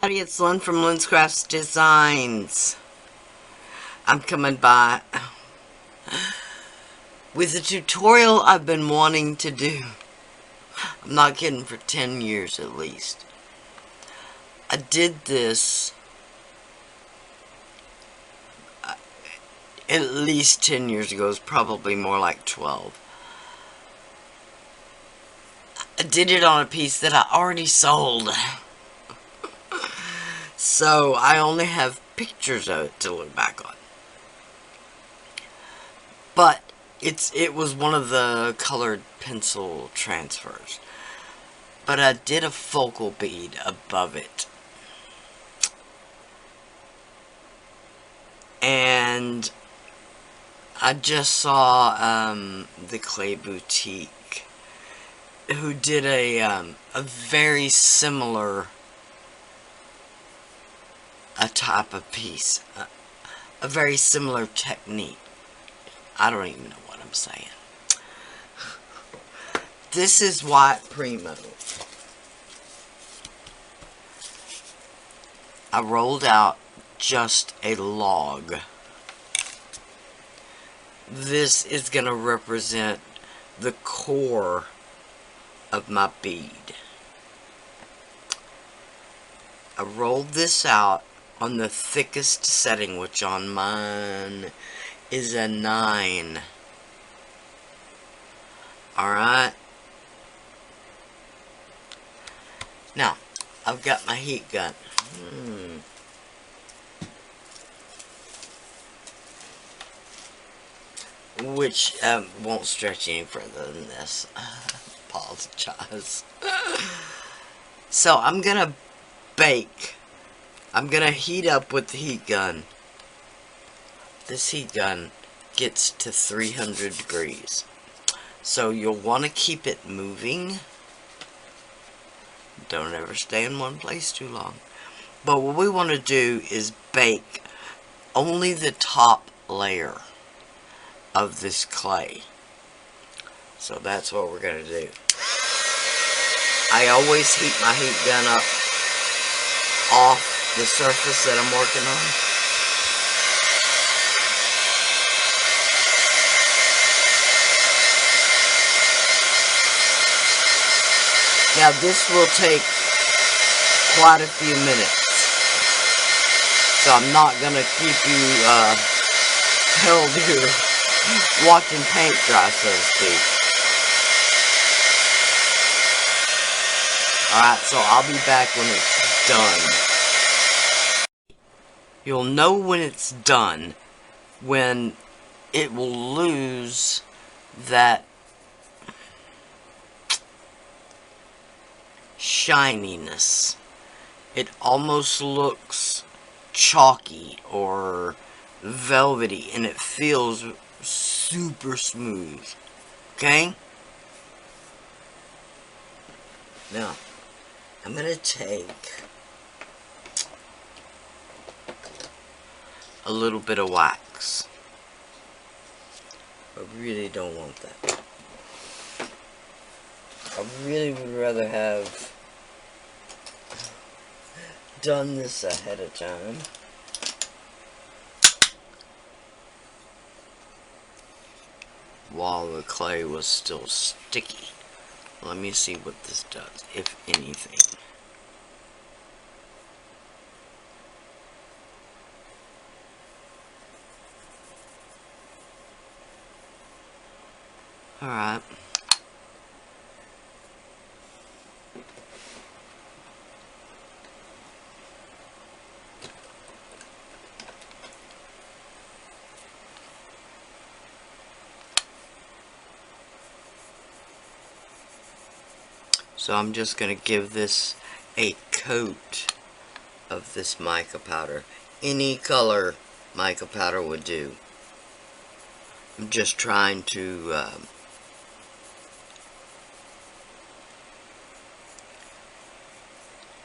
It's Lynn from Lynn's Crafts Designs. I'm coming by with a tutorial I've been wanting to do. I'm not kidding, for 10 years at least. I did this at least 10 years ago. It's probably more like 12. I did it on a piece that I already sold. So I only have pictures of it to look back on. But it was one of the colored pencil transfers. But I did a focal bead above it. And I just saw the Clay Boutique, who did a very similar type of piece, a very similar technique. I don't even know what I'm saying. This is white Primo. I rolled out just a log. This is going to represent the core of my bead. I rolled this out on the thickest setting, which on mine is a 9. Alright. Now, I've got my heat gun. Which won't stretch any further than this. Apologize. So I'm gonna bake. I'm gonna heat up with the heat gun. This heat gun gets to 300 degrees. So you'll want to keep it moving. Don't ever stay in one place too long. But what we want to do is bake only the top layer of this clay. So that's what we're going to do. I always heat my heat gun up off the surface that I'm working on. Now this will take quite a few minutes. So I'm not going to keep you held here watching paint dry, so to speak. Alright, so I'll be back when it's done. You'll know when it's done when it will lose that shininess. It almost looks chalky or velvety, and it feels super smooth. Okay? Now, I'm going to take a little bit of wax. I really don't want that. I really would rather have done this ahead of time. While the clay was still sticky. Let me see what this does, if anything. Alright. So I'm just going to give this a coat of this mica powder. Any color mica powder would do. I'm just trying to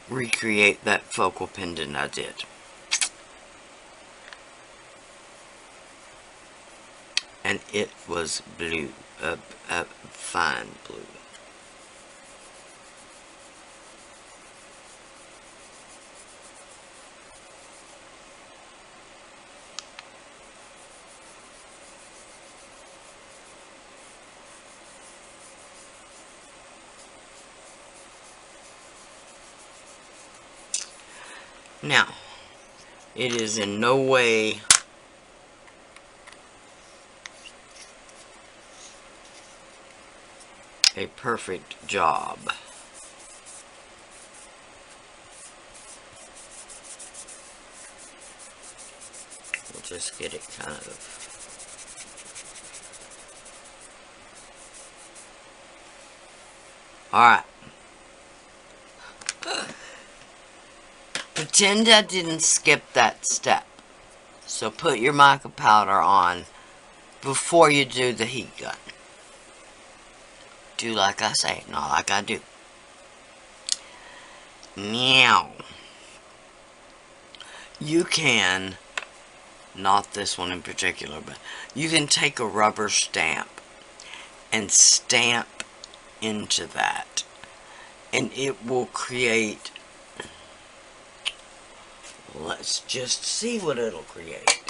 recreate that focal pendant I did. And it was blue, fine blue. . Now, it is in no way a perfect job. We'll just get it kind of... Alright. Pretend I didn't skip that step. So put your mica powder on before you do the heat gun. Do like I say, not like I do. Meow. You can, not this one in particular, but you can take a rubber stamp and stamp into that. And it will create... Let's just see what it'll create.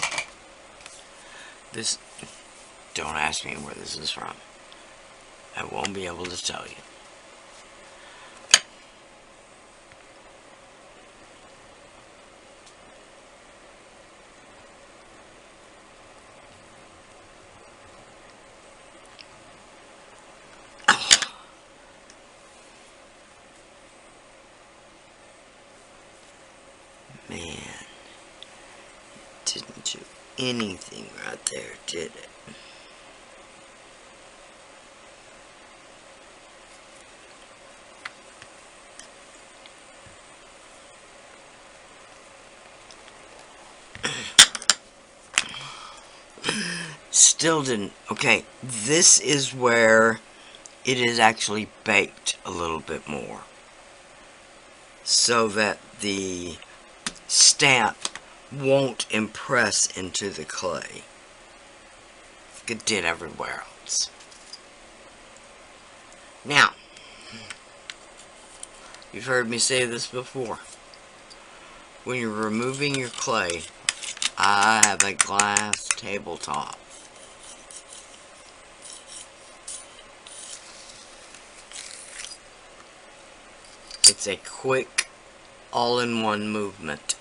This, don't ask me where this is from. I won't be able to tell you. Man, didn't do anything right there, did it? Still didn't. Okay, this is where it is actually baked a little bit more, so that the stamp won't impress into the clay like it did everywhere else. Now, you've heard me say this before. When you're removing your clay, I have a glass tabletop. It's a quick, all-in-one movement.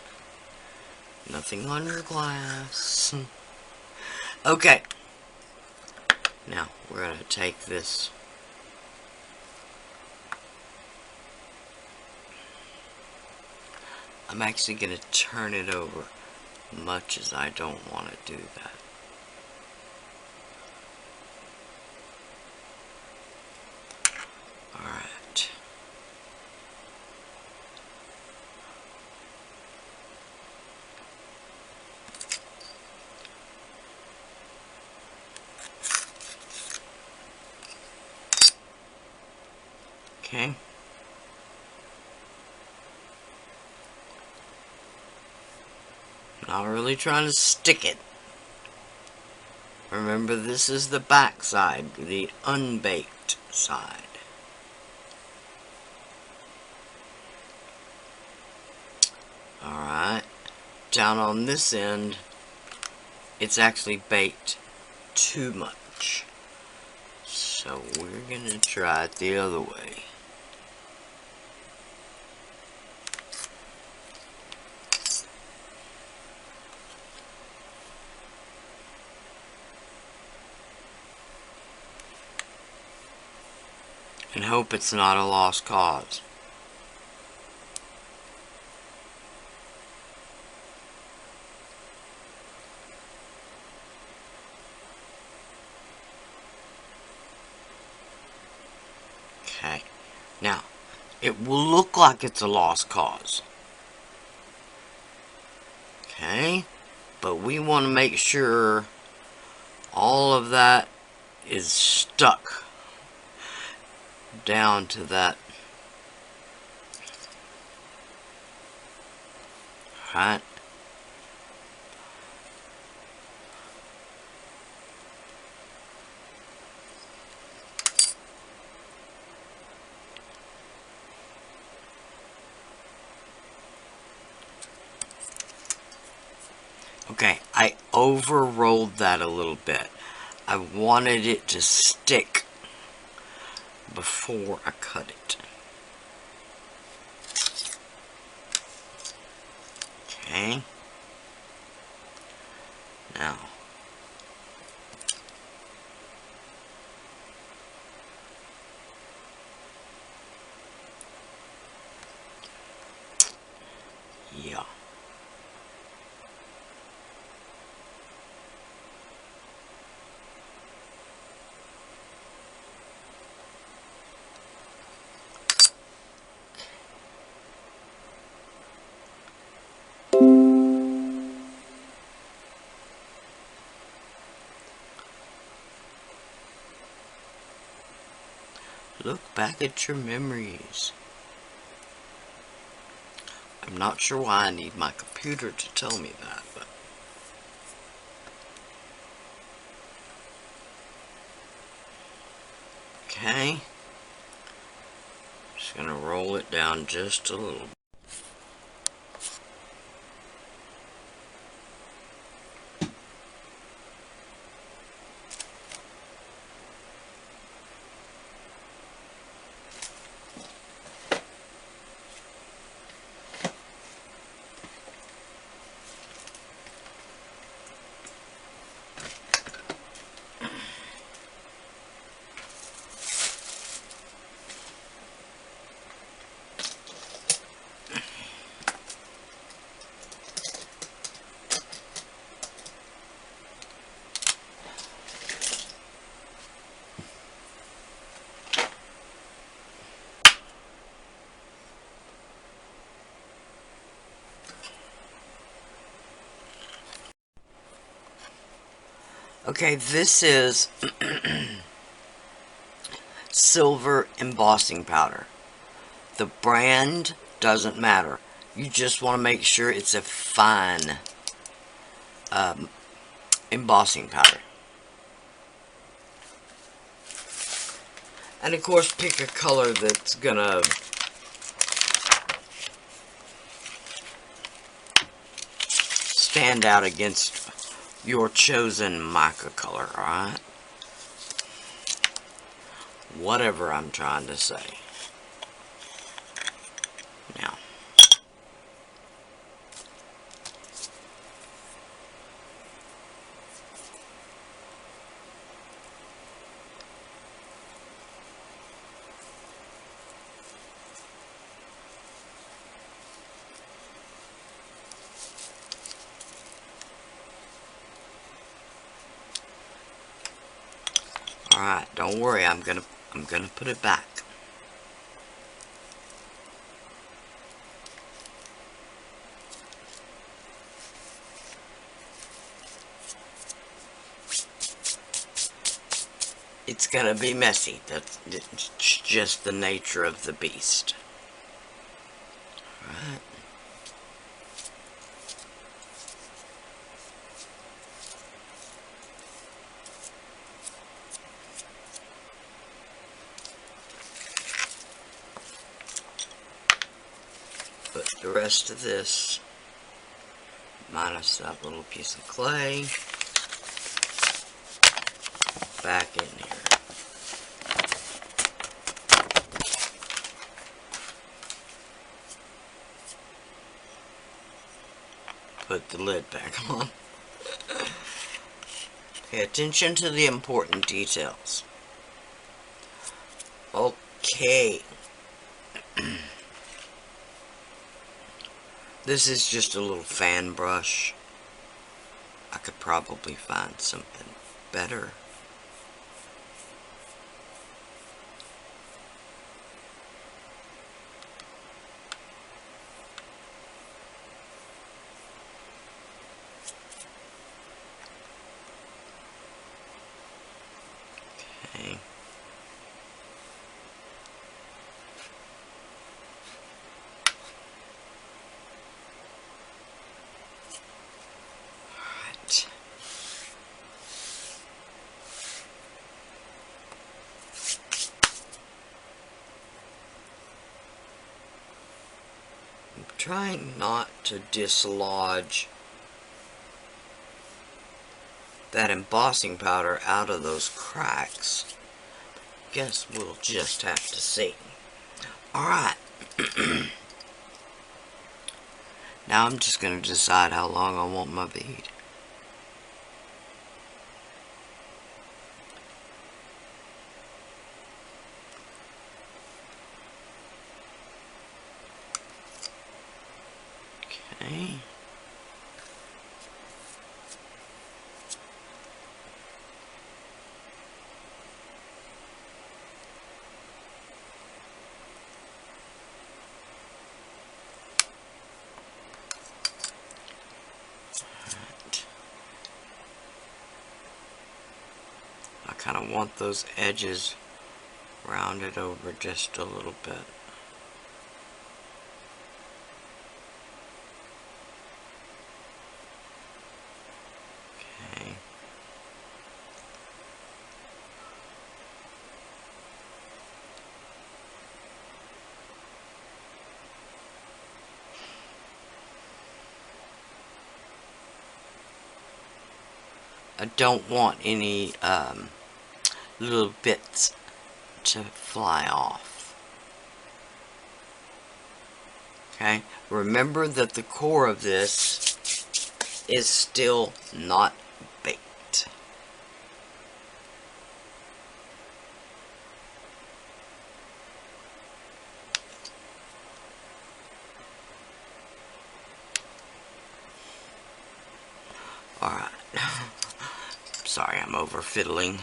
Nothing on your glass. Okay. Now, we're going to take this. I'm actually going to turn it over, much as I don't want to do that. Alright. Okay. Not really trying to stick it. Remember, this is the back side, the unbaked side. Alright. Down on this end, it's actually baked too much. So we're going to try it the other way. And hope it's not a lost cause. Okay. Now, it will look like it's a lost cause. Okay. But we want to make sure all of that is stuck down to that. Alright. Okay, I over-rolled that a little bit. I wanted it to stick before I cut it. Okay. Now, yeah. Look back at your memories. I'm not sure why I need my computer to tell me that, but okay. Just gonna roll it down just a little bit. Okay, this is silver embossing powder. The brand doesn't matter. You just want to make sure it's a fine embossing powder. And of course, pick a color that's gonna stand out against your chosen mica color, alright? Whatever I'm trying to say. Now, alright, don't worry, I'm gonna put it back. It's gonna be messy. That's just the nature of the beast. Alright. Put the rest of this, minus that little piece of clay, back in here. Put the lid back on. Pay attention to the important details. Okay. This is just a little fan brush. I could probably find something better. Okay. Alright. I'm trying not to dislodge that embossing powder out of those cracks. Guess we'll just have to see. Alright. Now I'm just going to decide how long I want my bead. Okay. I kind of want those edges rounded over just a little bit. Okay. I don't want any little bits to fly off. Okay, remember that the core of this is still not baked. Alright. Sorry, I'm over fiddling.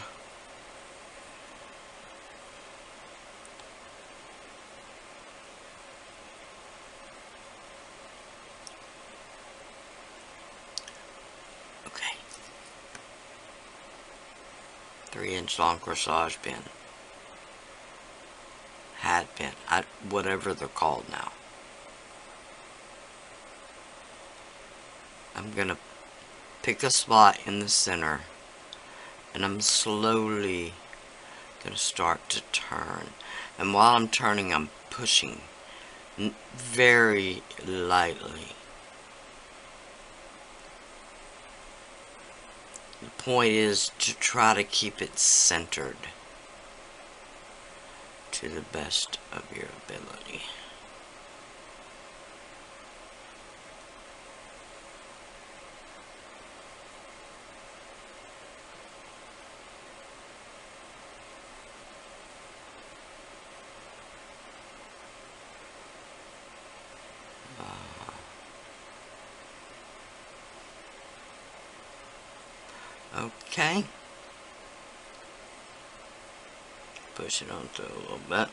Okay. 3-inch long corsage pin. Hat pin. Whatever they're called now. I'm gonna pick a spot in the center, and I'm slowly gonna start to turn. And while I'm turning, I'm pushing very lightly. The point is to try to keep it centered to the best of your ability. Okay. Push it on through a little bit.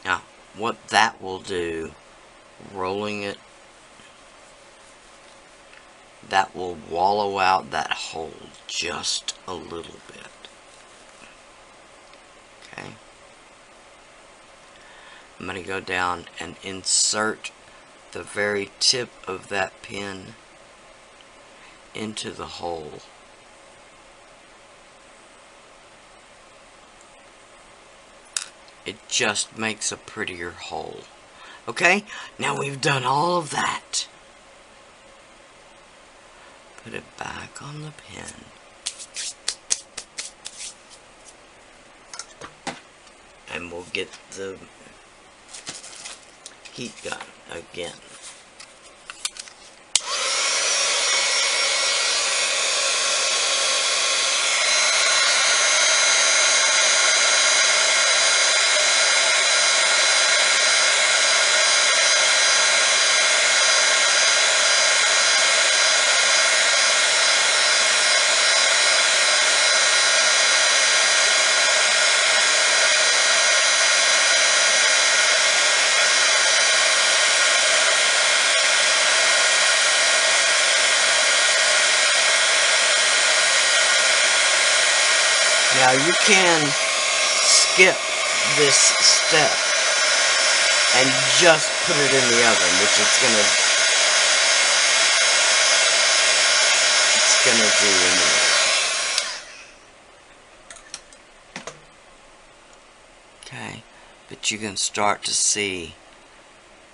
Now, what that will do, rolling it, that will wallow out that hole just a little bit. Okay. I'm going to go down and insert the very tip of that pin into the hole. It just makes a prettier hole. Okay, now we've done all of that. Put it back on the pin. And we'll get the heat gun again. Now you can skip this step and just put it in the oven, which it's gonna do anyway. Okay, but you can start to see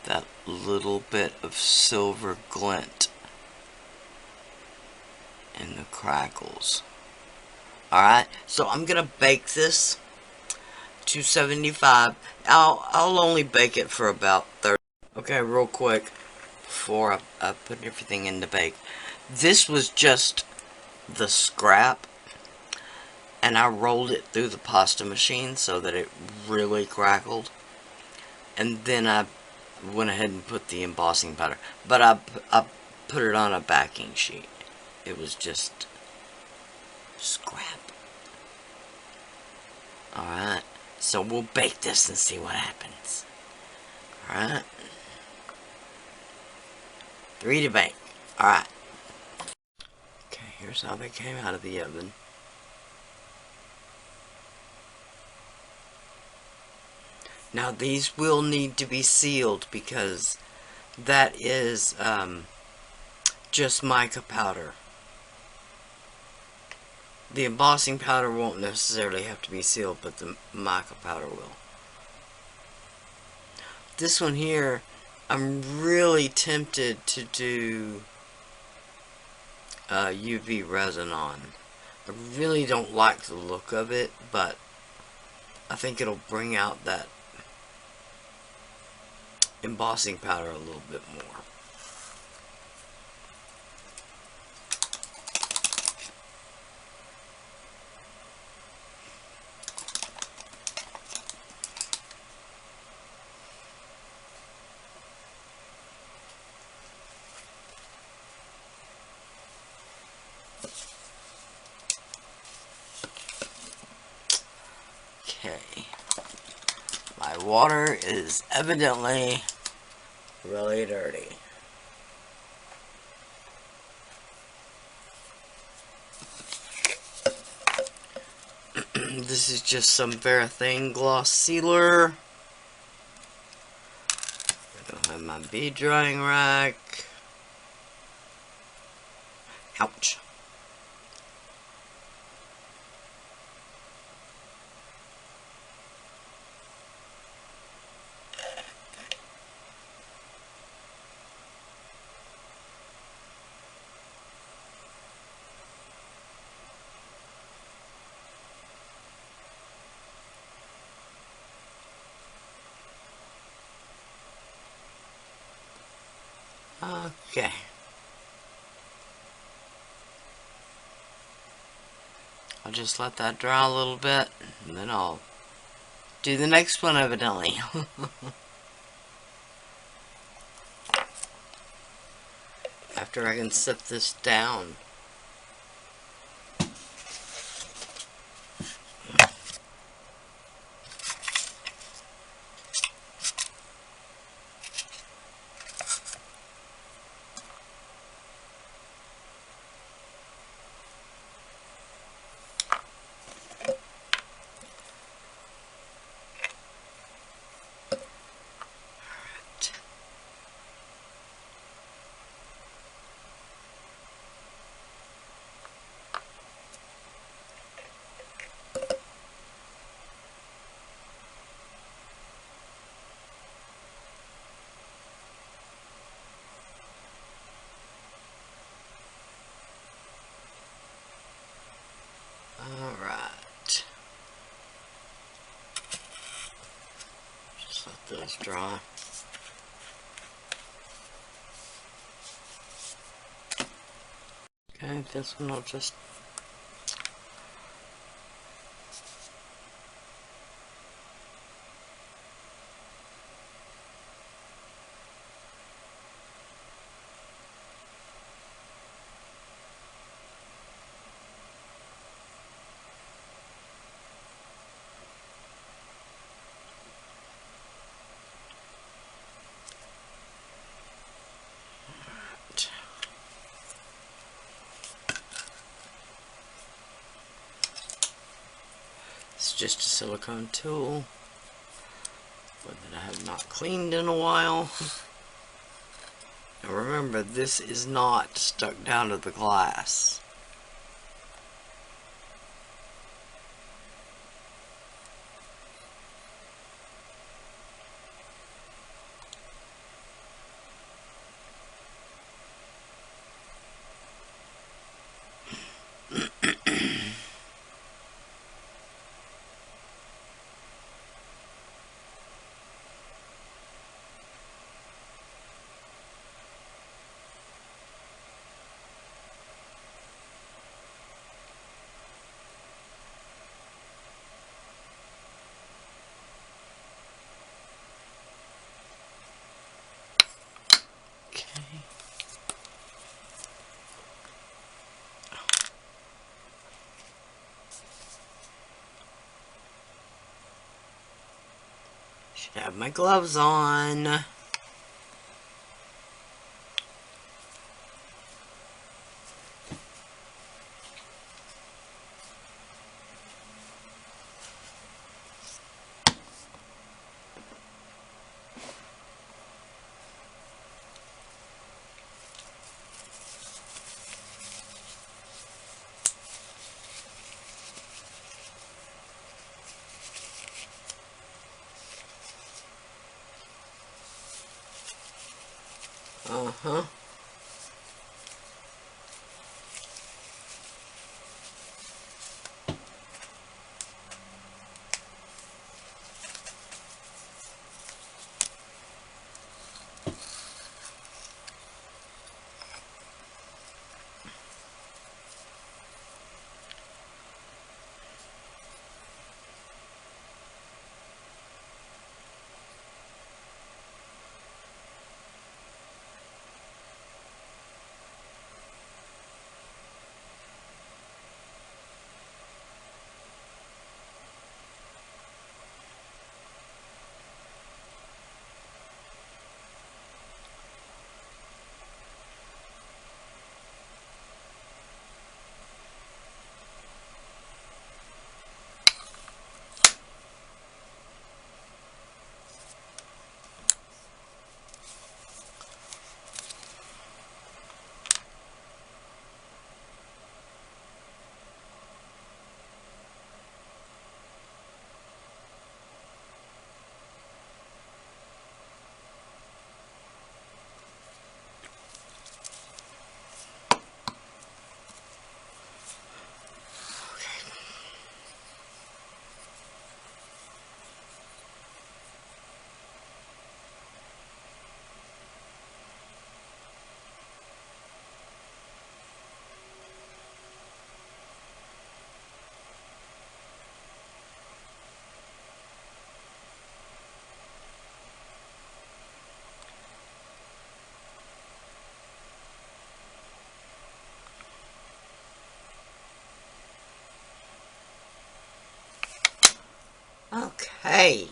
that little bit of silver glint in the crackles. Alright, so I'm gonna bake this 275. I'll only bake it for about 30 Okay, real quick, before I put everything in the bake. This was just the scrap, and I rolled it through the pasta machine so that it really crackled. And then I went ahead and put the embossing powder. But I put it on a backing sheet. It was just scrap. Alright, so we'll bake this and see what happens. Alright. 3 to bake. Alright. Okay, here's how they came out of the oven. Now these will need to be sealed because that is just mica powder. The embossing powder won't necessarily have to be sealed, but the mica powder will. This one here, I'm really tempted to do UV resin on. I really don't like the look of it, but I think it'll bring out that embossing powder a little bit more. Okay, my water is evidently really dirty. This is just some Varathane gloss sealer. I don't have my bead drying rack. Ouch. Okay. I'll just let that dry a little bit, and then I'll do the next one evidently. After I can set this down. Alright. Just let those dry. Okay, this one I'll just it's just a silicone tool, one that I have not cleaned in a while. Now remember, this is not stuck down to the glass. Should have my gloves on. Uh-huh. Okay.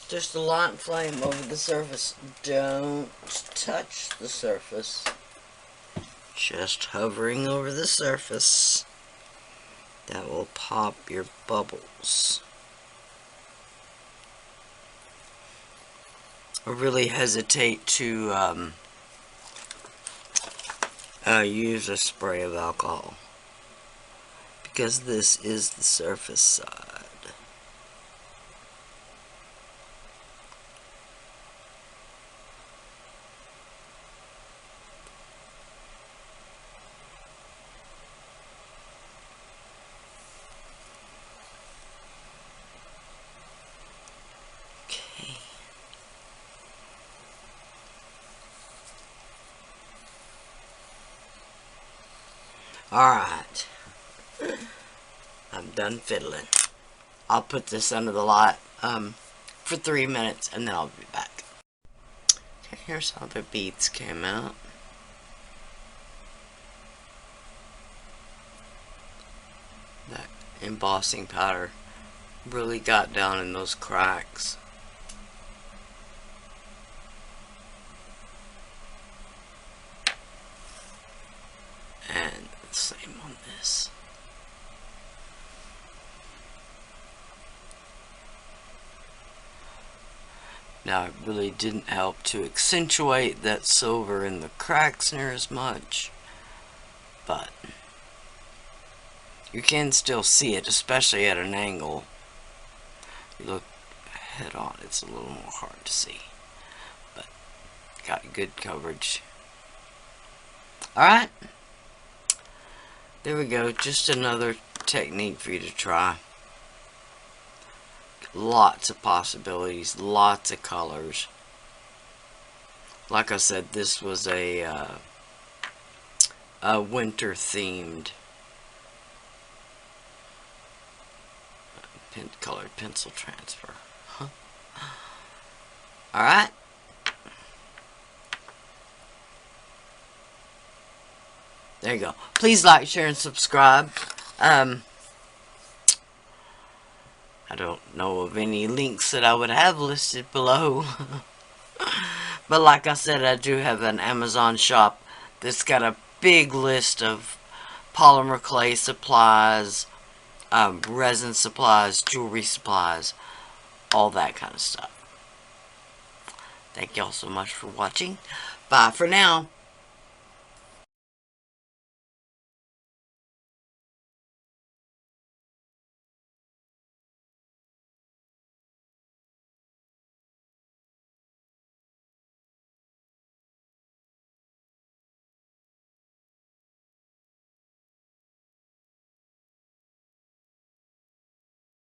Just a light flame over the surface. Don't touch the surface. Just hovering over the surface. That will pop your bubbles. I really hesitate to use a spray of alcohol, because this is the surface side. Alright, I'm done fiddling. I'll put this under the light for 3 minutes and then I'll be back. Okay, here's how the beads came out. That embossing powder really got down in those cracks. And the same on this. Now it really didn't help to accentuate that silver in the cracks near as much, but you can still see it, especially at an angle. You look head on, it's a little more hard to see, but got good coverage. Alright, There we go. Just another technique for you to try. Lots of possibilities. Lots of colors. Like I said, this was a winter themed colored pencil transfer. Huh. Alright. There you go. Please like, share, and subscribe. I don't know of any links that I would have listed below. But like I said, I do have an Amazon shop that's got a big list of polymer clay supplies, resin supplies, jewelry supplies, all that kind of stuff. Thank y'all so much for watching. Bye for now.